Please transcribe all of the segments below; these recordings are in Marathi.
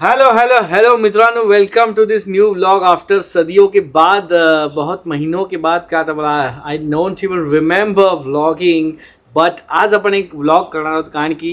हेलो हेलो हेलो मित्रांनो, welcome to this new vlog after सदियों के बाद, बहुत महीनों के बाद क्या था मला I don't even remember vlogging. But आज आपण एक व्लॉग करणार आहोत कारण की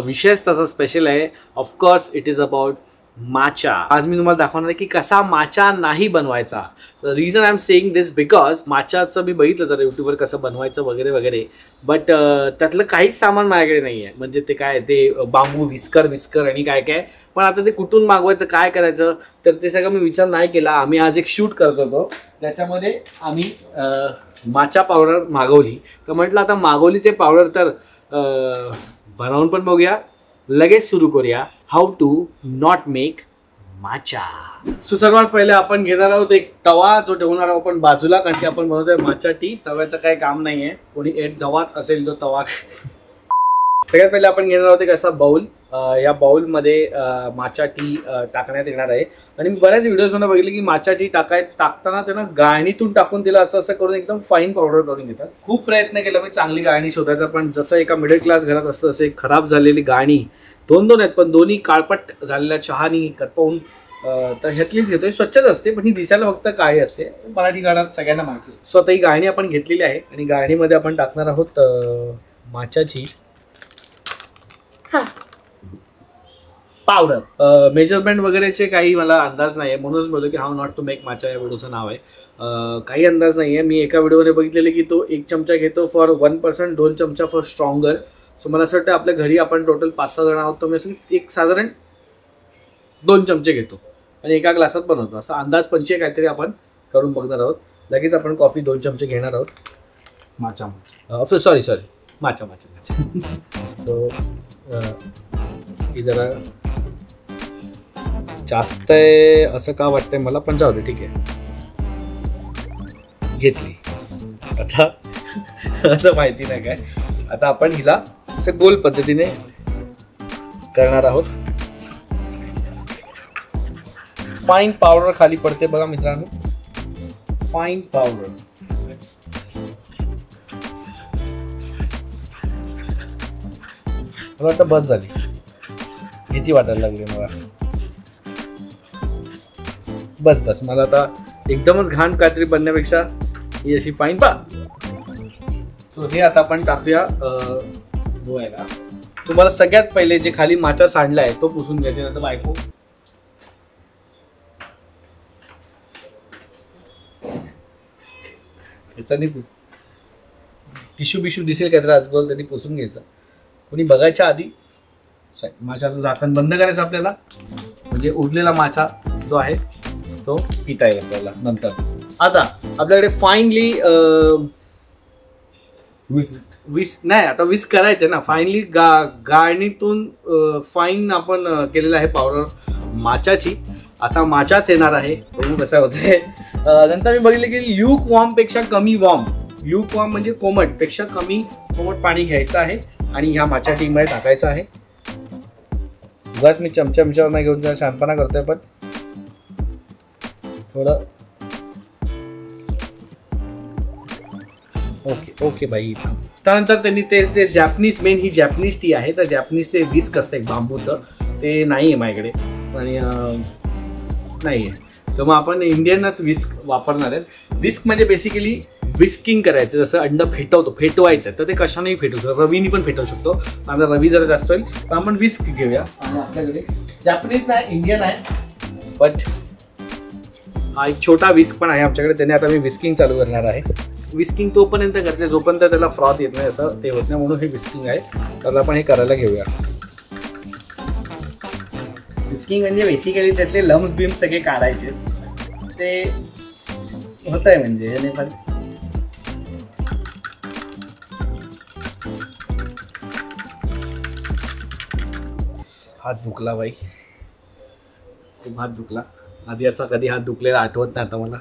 विषयच तसा स्पेशल आहे. ऑफकोर्स इट इज अबाउट माचा. आज मी तुम्हाला दाखवणार आहे की कसा माचा नाही बनवायचा. The reason I am saying this because माचाचं मी बघितलं जर यूट्यूबवर कसं बनवायचं वगैरे वगैरे, बट त्यातलं काहीच सामान माझ्याकडे नाही आहे. म्हणजे ते काय ते बांबू विस्कर आणि काय काय, पण आता ते कुठून मागवायचं काय करायचं तर ते सगळं मी विचार नाही केला. आम्ही आज एक शूट करत होतो, त्याच्यामध्ये आम्ही माचा पावडर मागवली. तर म्हटलं आता मागवलीचे पावडर तर बनवून पण बघूया, लगेच सुरू करूया how to not make matcha. So सर्वात पहिले आपण घेणार आहोत एक तवा, जो ठेवणार आहोत आपण बाजूला, कारण की आपण बनवतोय माचा टी. तव्याचं काही काम नाही आहे, कोणी जवाच असेल तो तवा. सगळ्यात पहिले आपण घेणार आहोत एक असा बाउल. या बाउलमध्ये माचा टी टाकण्यात येणार आहे. आणि मी बऱ्याच व्हिडिओजमध्ये बघितले की माचा टी टाकताना त्यांना गाळणीतून टाकून तिला असं करून एकदम फाईन पावडर करून घेतात. खूप प्रयत्न केला मी चांगली गाळणी शोधायचा, पण जसं एका मिडल क्लास घरात असतं तसं एक खराब झालेली गाळणी दोन आहेत, पण दोन्ही काळपट झालेल्या चहानी करपवून तर ह्यातलीच घेतोय. स्वच्छच असते पण ही दिसायला फक्त काळी असते. मराठी गाण्यात सगळ्यांना माहिती. सो आता ही गाळणी आपण घेतलेली आहे आणि गाळणीमध्ये आपण टाकणार आहोत माचाची पावडर. मेजरमेंट वगैरेचे काही मला अंदाज नाही आहे, म्हणूनच बोललो की हाऊ नॉट टू मेक माचा या व्हिडिओचं नाव आहे. काही अंदाज नाही आहे. मी एका व्हिडिओमध्ये बघितलेले की तो 1 चमचा घेतो फॉर 1%, 2 चमचा फॉर स्ट्रॉंगर. सो मला असं वाटतं आपल्या घरी आपण टोटल 5-6 जण आहोत, तर मी असं एक साधारण 2 चमचे घेतो आणि एका ग्लासात बनवतो. असा अंदाज पंचे काहीतरी आपण करून बघणार आहोत. लगेच आपण कॉफी 2 चमचे घेणार आहोत. माचा सॉरी माचा. सो ही जरा जास्त आहे असं का वाटतंय मला, पण जाऊ दे ठीक आहे. घेतली. आता असं माहिती नाही काय, आता आपण हिला असं गोल पद्धतीने करणार आहोत. फाईन पावडर खाली पडते बघा मित्रांनो, फाईन पावडर. मला वाटतं बस झाली, भीती वाटायला लागली मला. बस मला आता एकदमच घाण काहीतरी बनण्यापेक्षा ही अशी फाईन पा. सो हे आता आपण टाकूया धुवायला. तुम्हाला सगळ्यात पहिले जे खाली माचा सांडला आहे तो पुसून घ्यायचे, नंतर बायको याच्यानी टिश्यू बिश्यू दिसेल काहीतरी आजूबाजूला, त्यांनी पुसून घ्यायचं. कोणी बघायच्या आधी माशाचं झाकण बंद करायचं आपल्याला, म्हणजे उरलेला मासा जो आहे तो पिता येईल आपल्याला नंतर. आता आपल्याकडे फाईनली विस्क नाही, आता विस्क करायचं ना. फाईनली गाळणीतून फाईन आपण केलेलं आहे पावडर माचाची. आता माचाच येणार आहे, बघू कसं होतंय. नंतर मी बघितलं की ल्यूक वॉर्म पेक्षा कमी वॉर्म, ल्यूक वॉर्म म्हणजे कोमट पेक्षा कमी कोमट पाणी घ्यायचं आहे आणि ह्या माचा टीमध्ये टाकायचं आहे. बस मी चमच्यावर नाही घेऊन शांतपणा करतोय, पण थोडं ओके बाई. त्यानंतर त्यांनी ते जॅपनीज, मेन ही जॅपनीज टी आहे, तर जॅपनीज ते विस्क असतं एक बांबूचं, ते नाही आहे माझ्याकडे आणि नाही आहे, तर मग आपण इंडियनच विस्क वापरणार आहे. विस्क म्हणजे बेसिकली विस्किंग करायचं, जसं अंड फेटवायचं तर ते कशानेही फेटू शकतो, रवीनी पण फेटवू शकतो. माझा रवी जरा जास्त होईल तर आपण विस्क घेऊया. आणि आपल्याकडे जॅपनीज नाही इंडियन आहे, बट हा एक छोटा विस्क पण आहे आमच्याकडे, त्याने आता मी विस्किंग चालू करणार आहे. विस्किंग तोपर्यंत करते जोपर्यंत त्याला फ्रॉथ येत नाही, असं ते होत नाही, म्हणून हे विस्किंग आहे. तर आपण हे करायला घेऊया. विस्किंग म्हणजे बेसिकली त्यातले लम्स बीम सगळे काढायचे, ते होत आहे म्हणजे याने पण. हात दुखला बाई, खूप हात दुखला. आधी असा कधी हात दुखलेला आठवत नाही आता मला.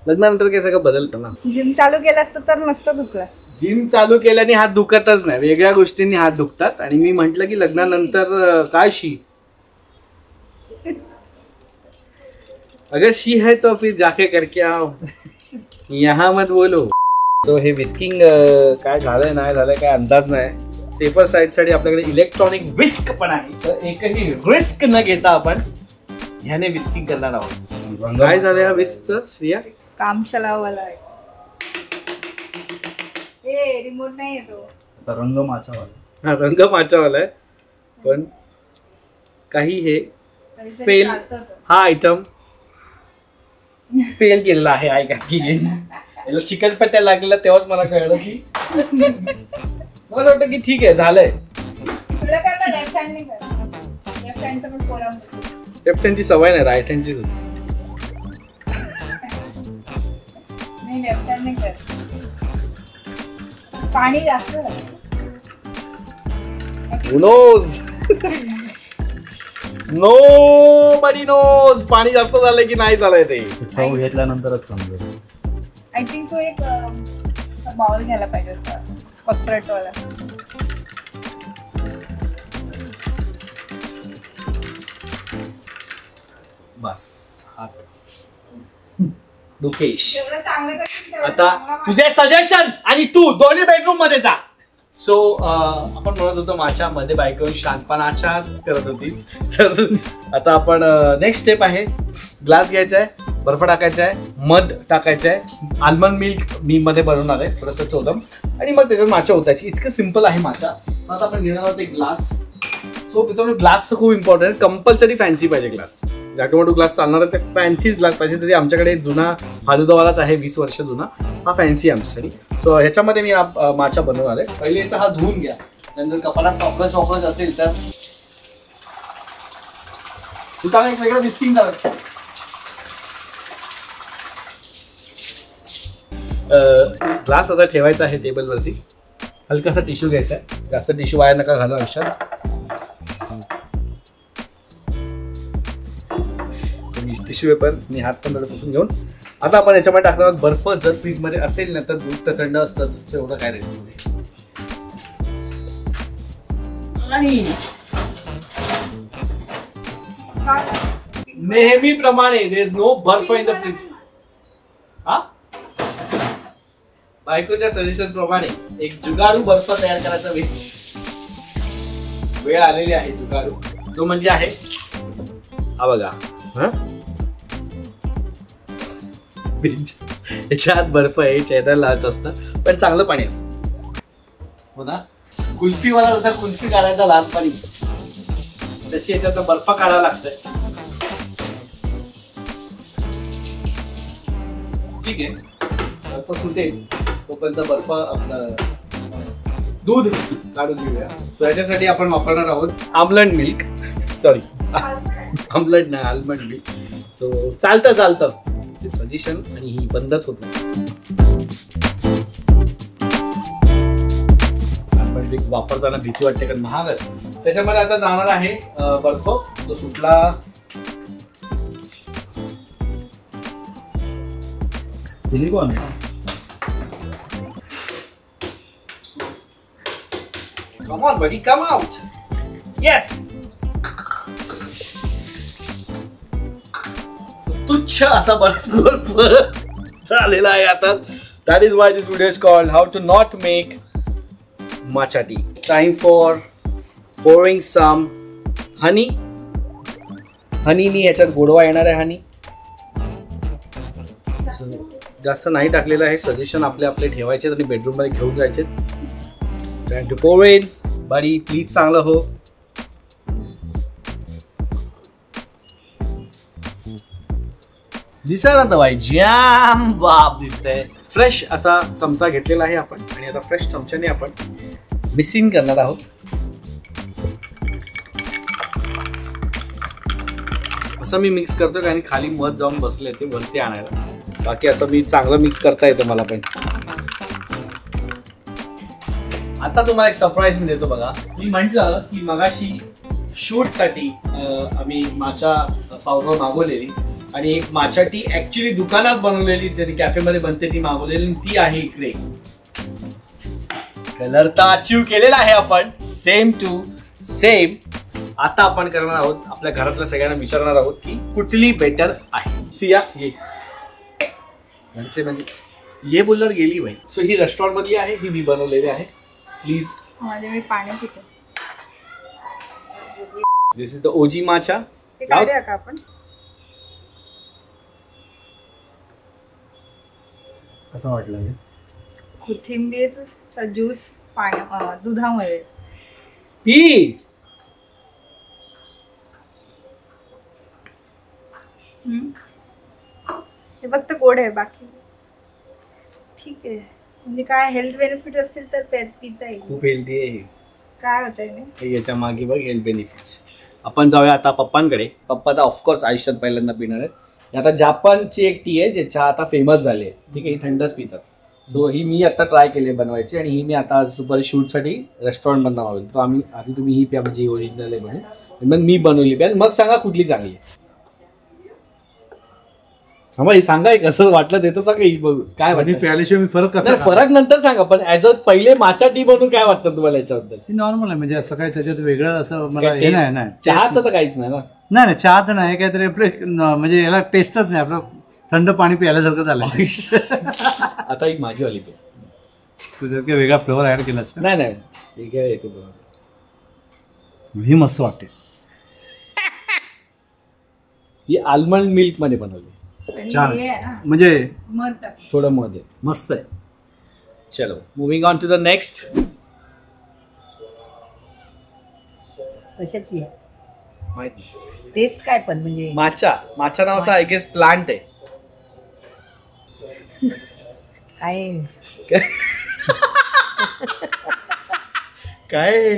लग्नानंतर काय सगळं बदलतं ना. जिम चालू केलं असतं तर नसतं दुखलं. जिम चालू केल्याने हात दुखतच नाही, वेगळ्या गोष्टींनी हात दुखतात. आणि मी म्हटलं की लग्नानंतर काय शी, अगर शी है तो फिर जाके करके आओ, यहाँ मत बोलो. तो हे विस्किंग काय झालंय नाही झालंय काय अंदाज नाही. सेफर साईडसाठी आपल्याकडे इलेक्ट्रॉनिक विस्क पण आहे, तर एकही रिस्क न घेता आपण ह्याने विस्किंग करणार आहोत. काय झालं या विस्कचं श्रिया? काम चलावाला आहे. ए रिमोट नाही येतो. रंग माचावाला. हा रंग माचावाला आहे पण काही हे फेल हा आयटम फेल केलेला आहे. ऐका की याला चिकन पट्ट्या लागलेला तेव्हाच मला कळलं की मला वाटतं की ठीक आहे झालंय. लेफ्ट हँडने कर. लेफ्ट हँडचा पण फोरम. लेफ्ट हँडची सवय नाही राईट हँडची होती. नाही लेफ्ट हँडने कर. पाणी जास्त Who knows? Nobody knows. पाणी जास्त झालंय की नाही झालंय ते चव घेतल्यानंतरच समजेल. आय थिंक तो एक बाउल घ्यायला पाहिजे होता पसरटवाला. बस हात दुखेश. जेवढं चांगलं करशील तेवढं आता चांगला तुझे सजेशन आणि तू दोन्ही बेडरूम मध्ये जा. सो आपण म्हणत होतो माझ्यामध्ये बायको शांतपणाच्याच करत होतीस. तर आता आपण नेक्स्ट स्टेप आहे. ग्लास घ्यायचा आहे, बर्फ टाकायचा आहे, मध टाकायचं आहे, आल्मंड मिल्क मी मध्ये बनवणार आहे थोडंसं चोदम आणि मग त्याच्यावर माचा होतायची. इतकं सिम्पल आहे माचा. आता आपण घेणार आहोत एक ग्लास. सो मित्रांनो ग्लास खूप इम्पॉर्टंट. कंपल्सरी फॅन्सी पाहिजे ग्लास. टोमॅटो ग्लास चालणार आहे ते फॅन्सीच ग्लास पाहिजे. तरी आमच्याकडे जुना फालुदावालाच आहे 20 वर्ष जुना. हा फॅन्सी आहे आमच्यासाठी. सो ह्याच्यामध्ये मी माचा बनवणार आहे. पहिले याचा हा धुवून घ्या. नंतर कपालात चॉकलेट असेल तर तुला एक वेगळं विस्किंग करा. ग्लास आता ठेवायचा आहे टेबलवरती. हलकासा टिश्यू घ्यायचा आहे. जास्त टिश्यू वाया नका घालू आयुष्यात. टिश्यू पेपर मी हात पण पुसून घेऊन आता आपण याच्यामध्ये टाकणार बर्फ. जर फ्रीज मध्ये असेल ना तर दूध तर थंड असतंच. एवढं काय रेसिपी नाही. नेहमीप्रमाणे देयर इज नो बर्फ इन द फ्रीज. हा बायकोच्या सजेशन प्रमाणे एक जुगाडू बर्फ तयार करायचा वेळ आलेली आहे. जुगाडू जो म्हणजे आहे हा बघा. हा याच्यात बर्फ आहे. चेहऱ्याला लावत असतं पण चांगलं पाणी असतं हो ना. कुल्फीवाला जसा कुल्फी काढायचा लहान पाणी तशी याच्यात बर्फ काढायला लागतंय. ठीक आहे बर्फ सुटेल तोपर्यंत बर्फ आपलं दूध काढून घेऊया. सो याच्यासाठी आपण वापरणार आहोत आमलंड मिल्क. सॉरी आमलंड नाही आल्मंड मिल्क. सो चालतं सजेशन आणि ही बंदच होत. वापरताना भीती वाटते कारण महाग असतं. त्याच्यामध्ये आता जाणार आहे बर्फ तो सुटला. Silicon Come on buddy, come out. Yes. तुच्छ असा बर्फ झालेला आहे आता. That is why this video is called how to not make matcha tea. Time for pouring some honey. Honey नी ह्याच्यात गोडवा येणार आहे. हनी जास्त नाही टाकलेलं आहे. सजेशन आपले ठेवायचे आणि बेडरूम मध्ये घेऊन जायचे. Time to pour in. buddy please चांगलं हो. दिसत आता बाई जाम बाप दिसतंय. फ्रेश असा चमचा घेतलेला आहे आपण आणि आता फ्रेश चमच्याने आपण मिक्सिंग करणार आहोत. असं मी मिक्स करतो कारण खाली मध जाऊन बसले ते वरती आणायला. बाकी असं मी चांगलं मिक्स करता येतं मला पण. आता तुम्हाला एक सरप्राईज मी देतो बघा. मी म्हटलं की मगाशी शूटसाठी आम्ही माचा पावडर मागवलेली आणि एक माचा टी ऍक्च्युली दुकानात बनवलेली तरी कॅफेमध्ये बनते ती मागवलेली ती आहे इकडे. कलर तर अचीव केलेला आहे आपण सेम टू सेम. आता आपण करणार आहोत आपल्या घरातल्या सगळ्यांना विचारणार आहोत की कुठली बेटर आहे. सिया ये म्हणजे ये बोलणार गेली बाई. सो ही रेस्टॉरंट मधली आहे. ही मी बनवलेली आहे. प्लीज माझे मी पाणी पिते. दिस इज द ओजी माचा. ते काढूया का आपण. कसं वाटलं हे? कोथिंबीर ज्यूस दुधामध्ये पी. हे फक्त गोड आहे, बाकी ठीक आहे. म्हणजे काय हेल्थ बेनिफिट असतील तर पिता येईल. खूप हेल्दी आहे काय होतंय याच्या मागे बघ हेल्थ बेनिफिट्स. आपण जाऊया आता पप्पांकडे. पप्पा आता ऑफकोर्स आयुष्यात पहिल्यांदा पिणार आहेत. आता जापानची एक टी आहे जे चहा आता फेमस झाली आहे, ठीक आहे. ही थंडच पितात. सो ही मी आता ट्राय केली बनवायची आणि ही मी आता सुपर शूटसाठी रेस्टॉरंटमधून मागवली. तर आम्ही आधी तुम्ही ही प्या म्हणजे ओरिजिनल आहे म्हणून मग मी बनवली प्या मग सांगा कुठली चांगली आहे. हा सांगा कसं वाटलं ते तर सांगा. काय वाटतं प्यायल्याशिवाय मी फरक कसा? फरक नंतर सांगा, पण ऍज अ पहिले माचा टी बनवून काय वाटतं तुम्हाला याच्याबद्दल? नॉर्मल आहे म्हणजे असं काय त्याच्यात वेगळं असं मला हे नाही. चहाचं तर काहीच नाही ना. नाही चहाचं नाही काहीतरी आपलं म्हणजे याला टेस्टच नाही. आपलं थंड पाणी प्यायल्यासारखं झालं. आता ही माझी वाली तो तुझ्यात काही वेगळा फ्लेवर ऍड केलास का? नाही वेगळा येतो बरोबर. ही मस्त वाटते. ही आल्मंड मिल्क मध्ये बनवली. छान म्हणजे थोडं मध आहे. मस्त आहे. चलो moving on to the next. कशाची आहे माहित नाही टेस्ट काय पण म्हणजे माचा नावाचा आय गेस प्लांट आहे. काय काय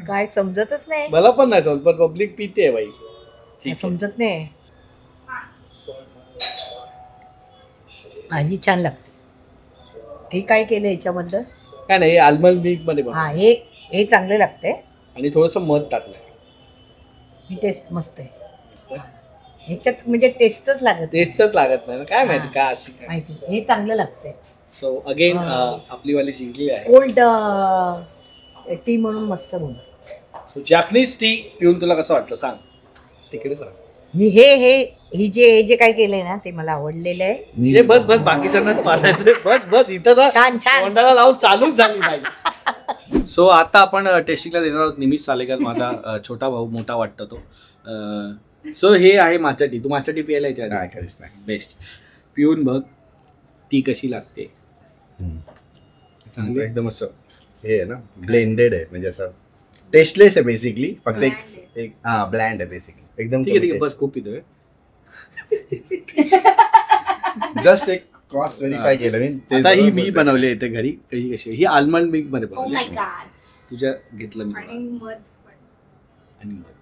काय समजतच नाही. मला पण नाही समजत पण पब्लिक पिते बाई. समजत नाही. भाजी छान लागते. हे काय केलं ह्याच्याबद्दल? काय नाही आल्मंड मिल्क मध्ये हा हे चांगले लागते आणि थोडस मध टाकलं. ही टेस्ट मस्त आहे. ह्याच्यात म्हणजे टेस्टच लागत नाही काय माहिती काय अशी काय माहिती. हे चांगलं लागते. सो अगेन आपली वाली जिंकली आहे. कोल्ड टी म्हणून मस्त म्हणून. सो जॅपनीज टी पिऊन तुला कसं वाटलं सांग तिकडे सांग. हे जे काय केलंय ना ते मला आवडलेलं आहे. बस बाकीच्यांना पासायचं बस इथं छान तोंडाला लावून चालूच झाली नाही. सो आता आपण टेस्टिंगला देणार आहोत निमिष सालेकर, माझा छोटा भाऊ मोठा वाटतो तो. सो हे आहे माचा टी. तू माचा टी प्यायला यायच्या नाही कधीच नाही. बेस्ट पिऊन बघ टी कशी लागते. चांगलं एकदम असं हे आहे ना ब्लेंडेड आहे म्हणजे असं टेस्टलेस आहे बेसिकली. फक्त एक ब्लँड आहे बेसिकली एकदम. ठीक आहे बस खूप पितोय. जस्ट एक क्रॉस व्हेरीफाय केलं मी. आता ही मी बनवली आहे घरी. कशी ही आल्मंड मिल्क मध्ये बनवली. तुझ्या घेतलं मी आणि मध आणि मध.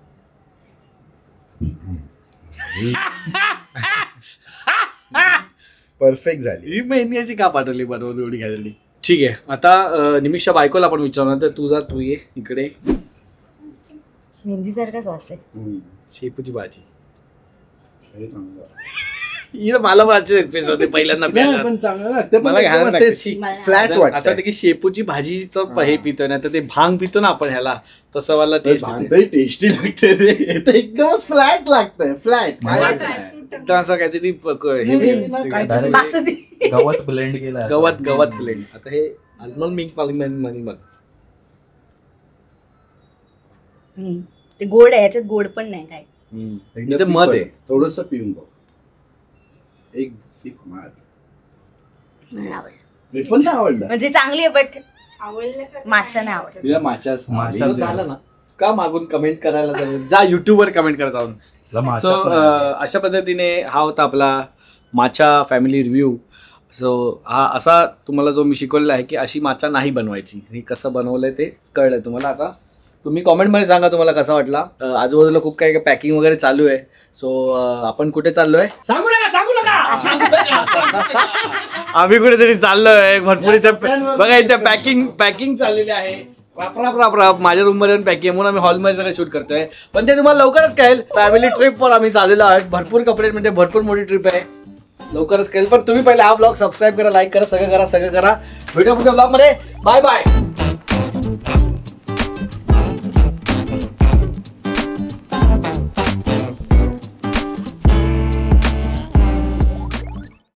परफेक्ट झाली. ही मेहंदी अशी का पाठवली बनवून एवढी घातली. ठीक आहे आता निमिषच्या बायकोला आपण विचारणार तर तू ये इकडे. मेहंदीसारखाच वास आहे. शेपूची भाजी मला होते पहिल्यांदा फ्लॅट वाटत असं की शेपूची भाजीचं हे पितो ना तर ते भांग पितो ना आपण ह्याला तसं वाला टेस्टी लागते रे. एकदमच फ्लॅट लागतंय. फ्लॅट असं काहीतरी गवत ब्लेंड केला. गवत ब्लेंड. आता हे आल्मंड मिल्क मध्ये बघ. ते गोड आहे. याच्यात गोड पण नाही काय. मध आहे. थोडस पिऊन बघ. एक सिप मार. पण नाही आवडलं म्हणजे चांगली आहे बट आवडलं माचा नाही आवडत. तिला माचा झालं ना का मागून कमेंट करायला जा YouTube वर कमेंट करत जाऊन. सो अशा पद्धतीने हा होता आपला माचा फॅमिली रिव्ह्यू. सो हा असा तुम्हाला जो मी शिकवलेला आहे की अशी माचा नाही बनवायची. हे कसं बनवलंय ते कळलंय तुम्हाला. आता तुम्ही कॉमेंटमध्ये सांगा तुम्हाला कसा वाटला. आजूबाजूला खूप काही पॅकिंग वगैरे चालू आहे. सो आपण कुठे चाललोय सांगू नका आम्ही कुठेतरी चाललोय. भरपूर इथे बघा इथे पॅकिंग चाललेली आहे. माझ्या रूम मध्ये पॅकिंग म्हणून आम्ही हॉलमध्ये सगळं शूट करतोय. पण ते तुम्हाला लवकरच कळेल. फॅमिली ट्रिपवर आम्ही चाललेलो आहोत. भरपूर कपडे म्हणजे भरपूर मोठी ट्रिप आहे. लवकरच कळेल. पण तुम्ही पहिले हा ब्लॉग सबस्क्राईब करा, लाईक करा, सगळं करा. व्हिडिओ पुढच्या ब्लॉग मध्ये. बाय बाय.